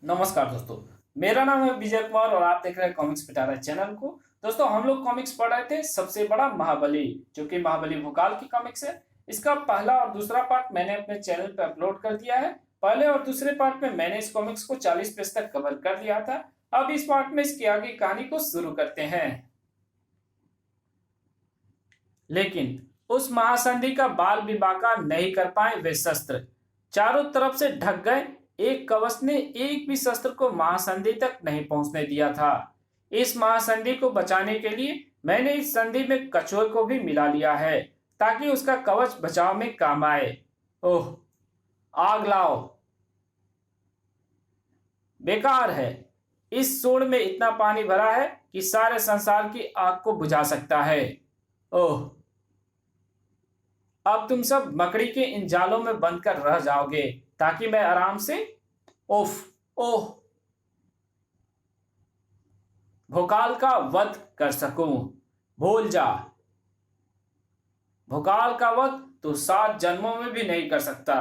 नमस्कार दोस्तों। मेरा नाम है विजय कुमार और आप देख रहे हैं कॉमिक्स पिटारा चैनल को। दोस्तों, हम लोग कॉमिक्स पढ़ रहे थे सबसे बड़ा महाबली, जो कि महाबली भोकाल की कॉमिक्स है। इसका पहला और दूसरा पार्ट मैंने अपने चैनल पर अपलोड कर दिया है। पहले और दूसरे पार्ट में मैंने इस कॉमिक्स को 40 पेज तक कवर कर लिया था। अब इस पार्ट में इसकी आगे कहानी को शुरू करते हैं। लेकिन उस महासंधि का बाल विभागा नहीं कर पाए वे शस्त्र, चारों तरफ से ढक गए। एक कवच ने एक भी शस्त्र को महासंधि तक नहीं पहुंचने दिया था। इस महासंधि को बचाने के लिए मैंने इस संधि में कछुए को भी मिला लिया है, ताकि उसका कवच बचाव में काम आए। ओह, आग लाओ। बेकार है। इस सूंड में इतना पानी भरा है कि सारे संसार की आग को बुझा सकता है। ओह, अब तुम सब मकड़ी के इन जालों में बंद कर रह जाओगे, ताकि मैं आराम से ओह ओह भोकाल का वध कर सकूं। भूल जा, भोकाल का वध तो 7 जन्मों में भी नहीं कर सकता।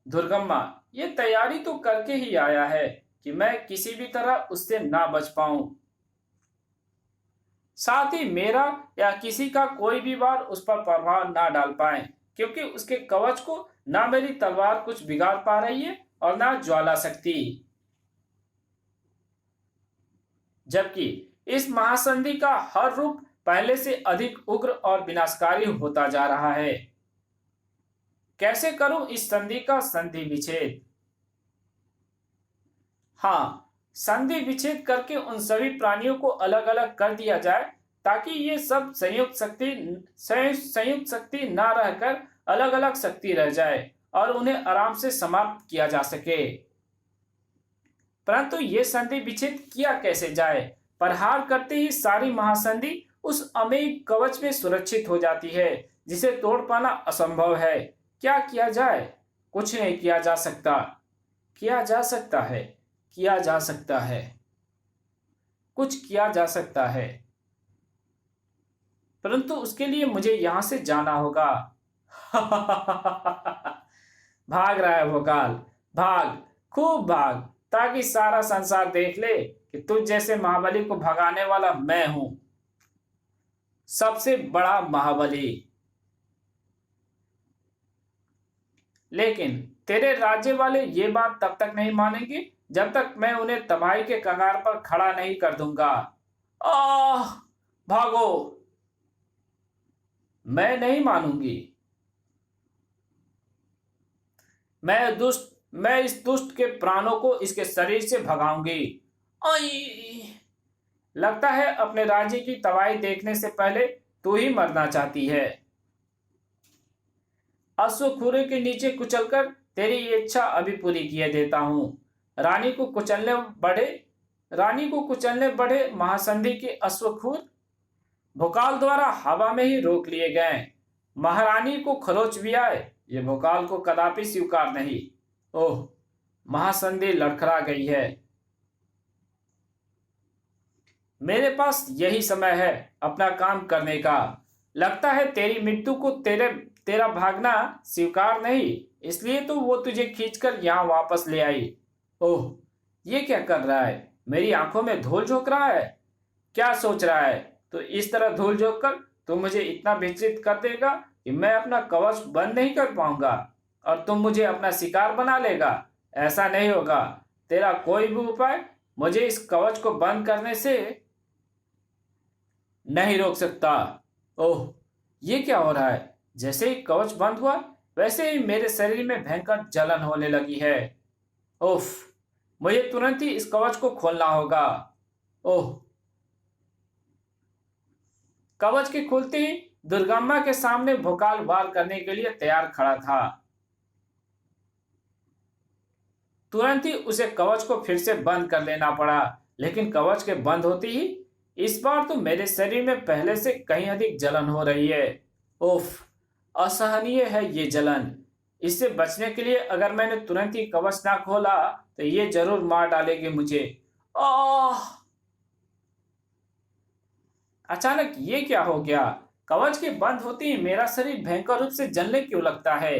दुर्गम्मा ये तैयारी तो करके ही आया है कि मैं किसी भी तरह उससे ना बच पाऊं। साथ ही मेरा या किसी का कोई भी वार उस पर प्रभाव ना डाल पाए, क्योंकि उसके कवच को ना मेरी तलवार कुछ बिगाड़ पा रही है और ना ज्वाला शक्ति। जबकि इस महासंधि का हर रूप पहले से अधिक उग्र और विनाशकारी होता जा रहा है। कैसे करूं इस संधि का संधि विच्छेद? हाँ, संधि विच्छेद करके उन सभी प्राणियों को अलग अलग कर दिया जाए, ताकि ये सब संयुक्त शक्ति ना रहकर अलग अलग शक्ति रह जाए और उन्हें आराम से समाप्त किया जा सके। परंतु ये संधि विच्छेद किया कैसे जाए? प्रहार करते ही सारी महासंधि उस अमेय कवच में सुरक्षित हो जाती है, जिसे तोड़ पाना असंभव है। क्या किया जाए? कुछ नहीं किया जा सकता। किया जा सकता है, किया जा सकता है, कुछ किया जा सकता है, परंतु उसके लिए मुझे यहां से जाना होगा। भाग रहा है भोकाल, भाग, खूब भाग, ताकि सारा संसार देख ले कि तुझ जैसे महाबली को भगाने वाला मैं हूं, सबसे बड़ा महाबली। लेकिन तेरे राज्य वाले ये बात तब तक नहीं मानेंगे जब तक मैं उन्हें तबाही के कगार पर खड़ा नहीं कर दूंगा। आह, भागो। मैं नहीं मानूंगी। मैं इस दुष्ट के प्राणों को इसके शरीर से भगाऊंगी। आई, लगता है अपने राज्य की तबाही देखने से पहले तू ही मरना चाहती है। अश्वखुरे के नीचे कुचलकर तेरी इच्छा अभी पूरी किए देता हूं। रानी को कुचलने बढ़े महासंधि के अश्वखुर भोकाल द्वारा हवा में ही रोक लिए गए। महारानी को खरोच भी आए, ये भोकाल को कदापि स्वीकार नहीं। ओह, महासंधि लड़खड़ा गई है। मेरे पास यही समय है अपना काम करने का। लगता है तेरी मृत्यु को तेरा भागना स्वीकार नहीं, इसलिए तो वो तुझे खींचकर यहाँ वापस ले आई। ओह, ये क्या कर रहा है? मेरी आंखों में धूल झोंक रहा है। क्या सोच रहा है? तो इस तरह धूल झोंक कर तुम मुझे इतना विचलित कर देगा कि मैं अपना कवच बंद नहीं कर पाऊंगा और तुम मुझे अपना शिकार बना लेगा। ऐसा नहीं होगा। तेरा कोई भी उपाय मुझे इस कवच को बंद करने से नहीं रोक सकता। ओह, ये क्या हो रहा है? जैसे ही कवच बंद हुआ, वैसे ही मेरे शरीर में भयंकर जलन होने लगी है। ओह, मुझे तुरंत ही इस कवच को खोलना होगा। ओह, कवच के खुलते ही दुर्गम्मा के सामने भोकाल वार करने के लिए तैयार खड़ा था। तुरंत ही उसे कवच को फिर से बंद कर लेना पड़ा, लेकिन कवच के बंद होते ही इस बार तो मेरे शरीर में पहले से कहीं अधिक जलन हो रही है। उफ, असहनीय है ये जलन। इससे बचने के लिए अगर मैंने तुरंत ही कवच ना खोला तो ये जरूर मार डालेगी मुझे। आह! अचानक ये क्या हो गया? कवच के बंद होते ही मेरा शरीर भयंकर रूप से जलने क्यों लगता है?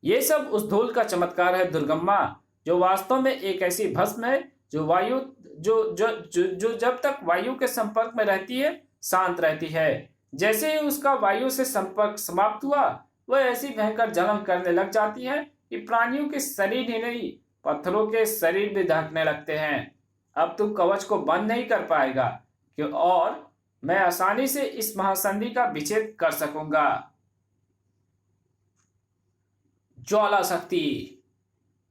ये सब उस धूल का चमत्कार है दुर्गम्मा, जो वास्तव में एक ऐसी भस्म है जो वायु जो जब तक वायु के संपर्क में रहती है शांत रहती है। जैसे ही उसका वायु से संपर्क समाप्त हुआ, वह ऐसी भयंकर जलन करने लग जाती है कि प्राणियों के शरीर ही नहीं, पत्थरों के शरीर भी धड़कने लगते हैं। अब तू कवच को बंद नहीं कर पाएगा क्यों, और मैं आसानी से इस महासंधि का विच्छेद कर सकूंगा। ज्वाला शक्ति।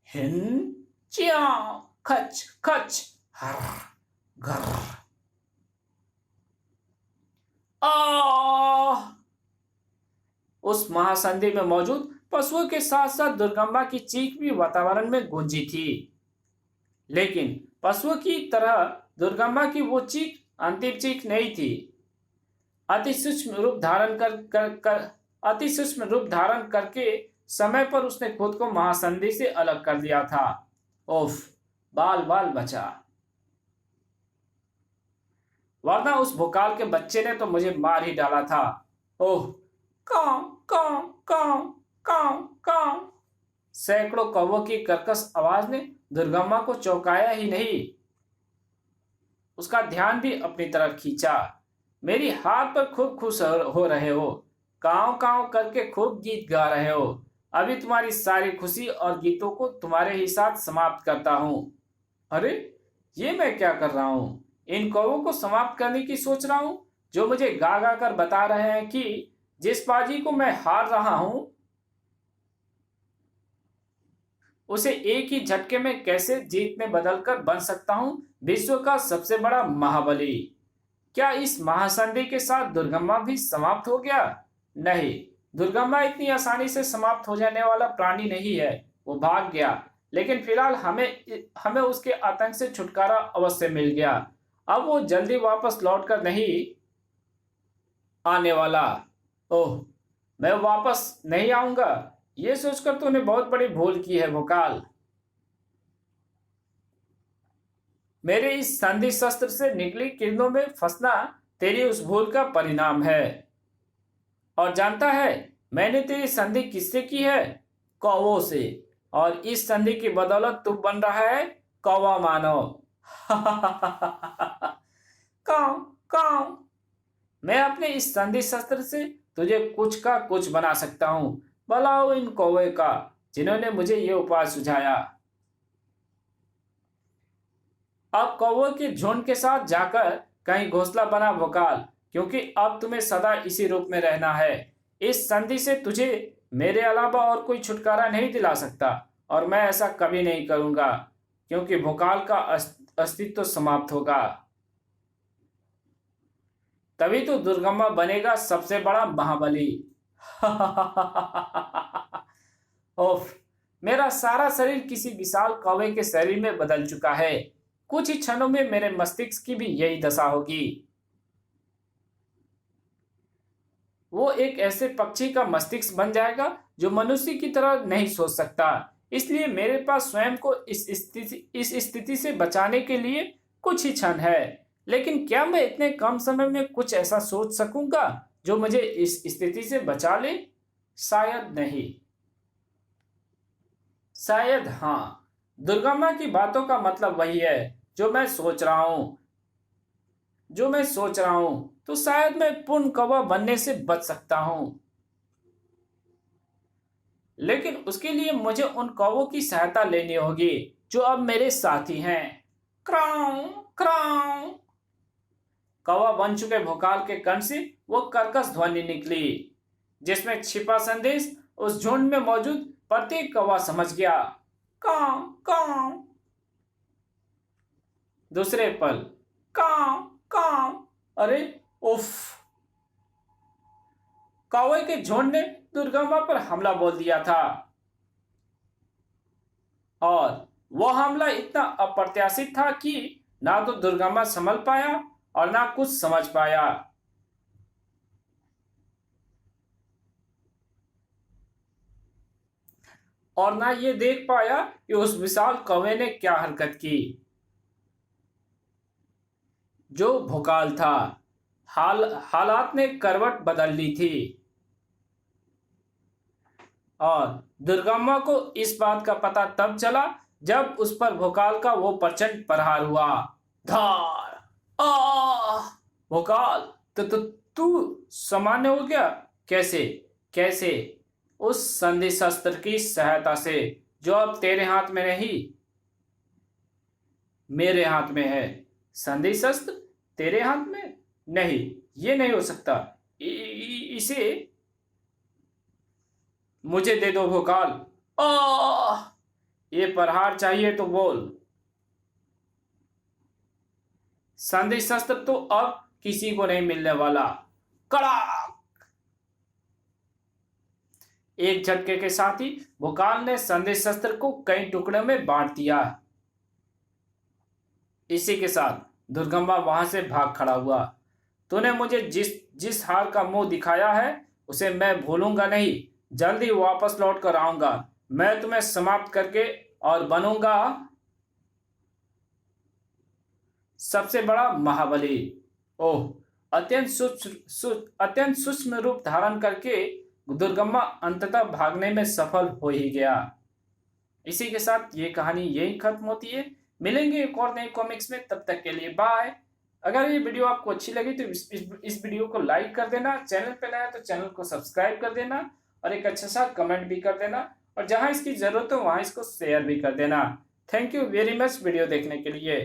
हिन चिया खच खच हर घर। उस महासंधि में मौजूद पशुओं के साथ साथ दुर्गम्मा की चीख भी वातावरण में गूंजी थी। लेकिन पशुओं की तरह दुर्गम्मा की वो चीख अंतिम चीख नहीं थी। अति सूक्ष्म रूप धारण करके समय पर उसने खुद को महासंधि से अलग कर दिया था। उफ, बाल बाल बचा, वरना उस भोकाल के बच्चे ने तो मुझे मार ही डाला था। ओह, कां कां कां कां कां। सैकड़ों कौवों की कर्कश आवाज ने दुर्गम्मा को चौंकाया ही नहीं, उसका ध्यान भी अपनी तरफ खींचा। मेरी हाथ पर खूब खुश हो रहे हो, कांव कांव करके खूब गीत गा रहे हो। अभी तुम्हारी सारी खुशी और गीतों को तुम्हारे ही साथ समाप्त करता हूं। अरे, ये मैं क्या कर रहा हूं? इन कौवों को समाप्त करने की सोच रहा हूं, जो मुझे गा गा कर बता रहे हैं कि जिस बाजी को मैं हार रहा हूं उसे एक ही झटके में कैसे जीत में बदलकर बन सकता हूं विश्व का सबसे बड़ा महाबली। क्या इस महासंधि के साथ दुर्गम्मा भी समाप्त हो गया? नहीं, दुर्गम्मा इतनी आसानी से समाप्त हो जाने वाला प्राणी नहीं है। वो भाग गया, लेकिन फिलहाल हमें उसके आतंक से छुटकारा अवश्य मिल गया। अब वो जल्दी वापस लौटकर नहीं आने वाला। ओह, मैं वापस नहीं आऊंगा, ये सोचकर तूने बहुत बड़ी भूल की है भोकाल। मेरे इस संधि शस्त्र से निकली किरणों में फंसना तेरी उस भूल का परिणाम है। और जानता है मैंने तेरी संधि किससे की है? कौवों से। और इस संधि की बदौलत तू बन रहा है कौवा मानव। काऊ काऊ। मैं अपने इस संधि शस्त्र से तुझे कुछ का कुछ बना सकता हूं। भलाओ इन कौवे का, जिन्होंने मुझे ये उपाय सुझाया। अब कौवों के झुंड के साथ जाकर कहीं घोंसला बना भोकाल, क्योंकि अब तुम्हें सदा इसी रूप में रहना है। इस संधि से तुझे मेरे अलावा और कोई छुटकारा नहीं दिला सकता, और मैं ऐसा कभी नहीं करूंगा, क्योंकि भोकाल का अस्तित्व समाप्त होगा। तभी तो दुर्गम्मा बनेगा सबसे बड़ा महाबली। ओफ, मेरा सारा शरीर किसी विशाल कौवे के शरीर में बदल चुका है। कुछ ही क्षणों में मेरे मस्तिष्क की भी यही दशा होगी। वो एक ऐसे पक्षी का मस्तिष्क बन जाएगा जो मनुष्य की तरह नहीं सोच सकता। इसलिए मेरे पास स्वयं को इस स्थिति से बचाने के लिए कुछ ही क्षण है। लेकिन क्या मैं इतने कम समय में कुछ ऐसा सोच सकूंगा जो मुझे इस स्थिति से बचा ले? शायद नहीं, शायद हाँ। दुर्गम्मा की बातों का मतलब वही है जो मैं सोच रहा हूं। तो शायद मैं पूर्ण कौवा बनने से बच सकता हूं। लेकिन उसके लिए मुझे उन कौवों की सहायता लेनी होगी जो अब मेरे साथी हैं। क्राऊ क्राऊ। कौवा बन चुके भोकाल के कंठ से वो कर्कश ध्वनि निकली, जिसमें छिपा संदेश उस झुंड में मौजूद प्रत्येक कौवा समझ गया। काऊ काऊ। दूसरे पल, काऊ काऊ। अरे उफ, कौवे के झुंड ने दुर्गम्मा पर हमला बोल दिया था, और वह हमला इतना अप्रत्याशित था कि ना तो दुर्गम्मा संभल पाया और ना कुछ समझ पाया। और ना ये देख पाया कि उस विशाल कौवे ने क्या हरकत की। जो भोकाल था, हालात ने करवट बदल ली थी, और दुर्गम्मा को इस बात का पता तब चला जब उस पर भोकाल का वो प्रचंड प्रहार हुआ। धार आ भोकाल, तो तू सामान्य हो गया? कैसे? कैसे? उस संधि शस्त्र की सहायता से जो अब तेरे हाथ में नहीं, मेरे हाथ में है। संधि शस्त्र तेरे हाथ में? नहीं, ये नहीं हो सकता। इसे मुझे दे दो भोकाल। आ ये प्रहार चाहिए तो बोल। संधि शस्त्र तो अब किसी को नहीं मिलने वाला। कड़ाक! एक झटके के साथ ही भोकाल ने संधि शस्त्र को कई टुकड़ों में बांट दिया। इसी के साथ दुर्गम्मा वहां से भाग खड़ा हुआ। तूने मुझे जिस जिस हार का मुंह दिखाया है उसे मैं भूलूंगा नहीं। जल्दी वापस लौट कर आऊंगा। मैं तुम्हें समाप्त करके और बनूंगा सबसे बड़ा महाबली। ओह! अत्यंत सूक्ष्म रूप धारण करके दुर्गम्मा अंततः भागने में सफल हो ही गया। इसी के साथ ये कहानी यही खत्म होती है। मिलेंगे एक और नए कॉमिक्स में, तब तक के लिए बाय। अगर ये वीडियो आपको अच्छी लगी तो इस वीडियो को लाइक कर देना, चैनल पे नया तो चैनल को सब्सक्राइब कर देना और एक अच्छा सा कमेंट भी कर देना, और जहां इसकी जरूरत हो वहां इसको शेयर भी कर देना। Thank you very much video देखने के लिए।